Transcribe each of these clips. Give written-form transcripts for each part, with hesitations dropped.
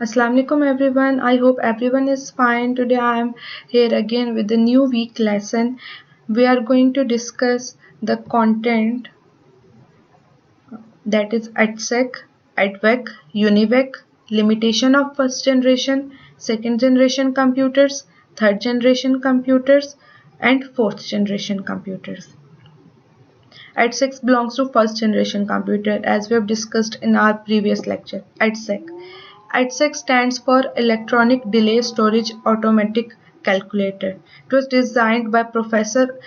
Assalamu alaikum everyone. I hope everyone is fine. Today I am here again with a new week lesson. We are going to discuss the content that is ADSEC, ADVEC, UNIVEC, limitation of first generation, second generation computers, third generation computers, and fourth generation computers. ADSEC belongs to first generation computer as we have discussed in our previous lecture. ADSEC. ADSEC stands for Electronic Delay Storage Automatic Calculator. It was designed by Professor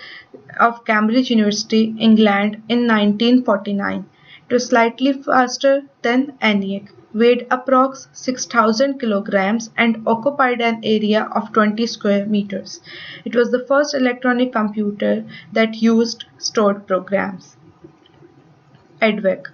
of Cambridge University, England in 1949. It was slightly faster than ENIAC, weighed approx 6,000 kilograms and occupied an area of 20 square meters. It was the first electronic computer that used stored programs. EDVEC.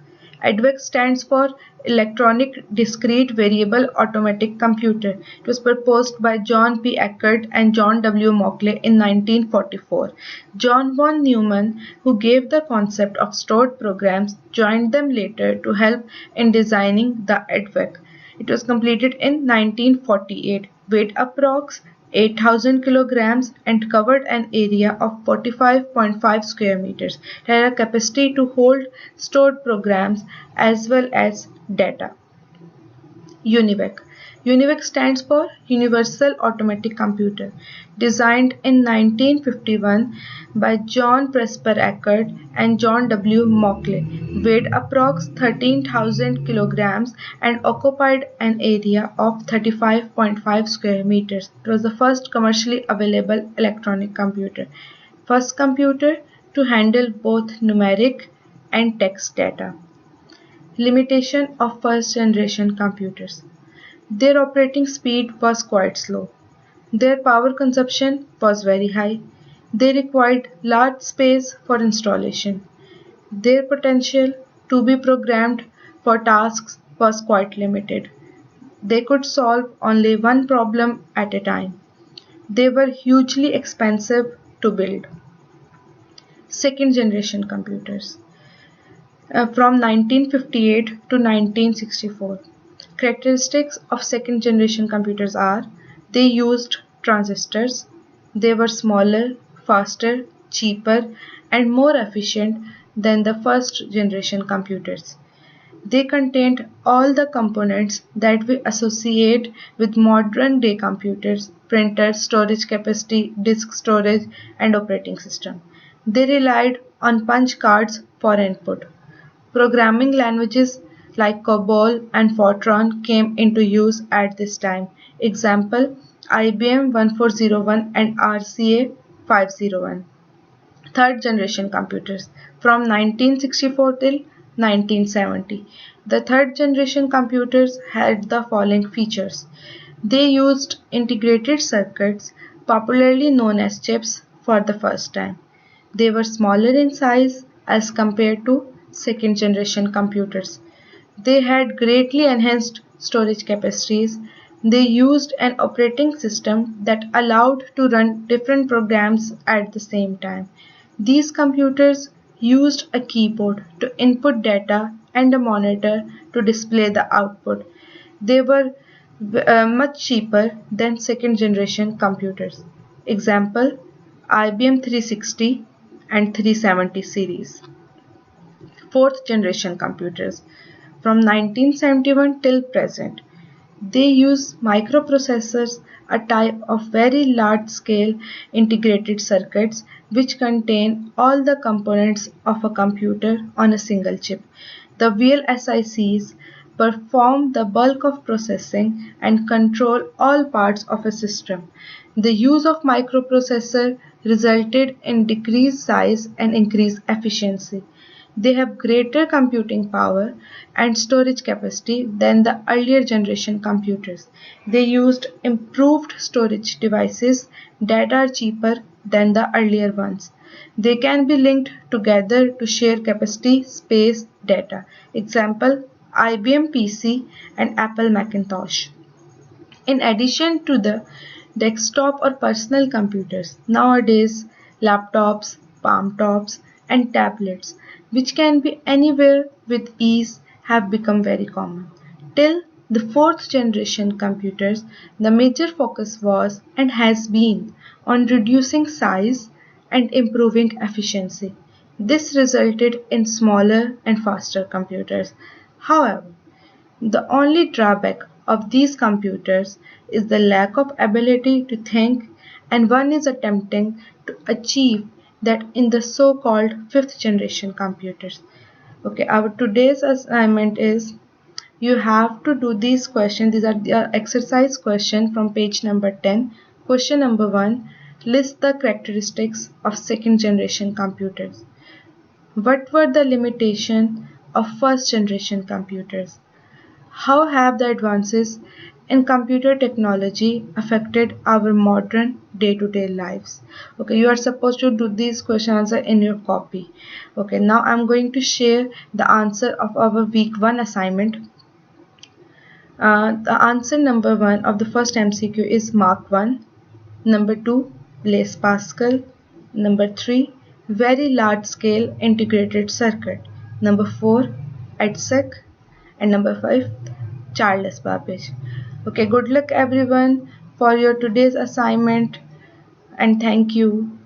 EDVEC stands for Electronic Discrete Variable Automatic Computer. It was proposed by John P. Eckert and John W. Mauchly in 1944. John von Neumann, who gave the concept of stored programs, joined them later to help in designing the EDVEC. It was completed in 1948, weighed approx 8,000 kilograms and covered an area of 45.5 square meters. It had a capacity to hold stored programs as well as data. UNIVAC. UNIVAC stands for Universal Automatic Computer. Designed in 1951 by John Presper Eckert and John W. Mauchly, weighed approx 13,000 kilograms and occupied an area of 35.5 square meters. It was the first commercially available electronic computer. First computer to handle both numeric and text data. Limitation of first generation computers. Their operating speed was quite slow. Their power consumption was very high. They required large space for installation. Their potential to be programmed for tasks was quite limited. They could solve only one problem at a time. They were hugely expensive to build. Second generation computers. From 1958 to 1964. Characteristics of second generation computers are they used transistors, they were smaller, faster, cheaper, and more efficient than the first generation computers. They contained all the components that we associate with modern day computers: printers, storage capacity, disk storage, and operating system. They relied on punch cards for input. Programming languages like COBOL and Fortran came into use at this time. Example: IBM 1401 and RCA 501. Third generation computers from 1964 till 1970. The third generation computers had the following features. They used integrated circuits, popularly known as chips, for the first time. They were smaller in size as compared to second generation computers. They had greatly enhanced storage capacities. They used an operating system that allowed to run different programs at the same time. These computers used a keyboard to input data and a monitor to display the output. They were much cheaper than second generation computers. Example: IBM 360 and 370 series. Fourth generation computers from 1971 till present. They use microprocessors, a type of very large scale integrated circuits which contain all the components of a computer on a single chip. The VLSICs perform the bulk of processing and control all parts of a system. The use of microprocessor resulted in decreased size and increased efficiency. They have greater computing power and storage capacity than the earlier generation computers. They used improved storage devices that are cheaper than the earlier ones. They can be linked together to share capacity, space, data. Example: IBM PC and Apple Macintosh. In addition to the desktop or personal computers, nowadays laptops, palm tops, and tablets, which can be anywhere with ease, have become very common. Till The fourth generation computers, the major focus was and has been on reducing size and improving efficiency. This resulted in smaller and faster computers. However, the only drawback of these computers is the lack of ability to think, and one is attempting to achieve that in the so-called fifth generation computers. Okay, our today's assignment is you have to do these questions. These are the exercise question from page number 10. Question number 1. List the characteristics of second generation computers. What were the limitations of first generation computers? How have the advances in computer technology affected our modern day-to-day lives? Okay, you are supposed to do these question answer in your copy. Okay, now I'm going to share the answer of our week 1 assignment. The answer number 1 of the first MCQ is Mark 1. Number 2, Blaise Pascal. Number 3, Very Large Scale Integrated Circuit. Number 4, EDSEC. And number 5, Charles Babbage. Okay, good luck everyone for your today's assignment, and thank you.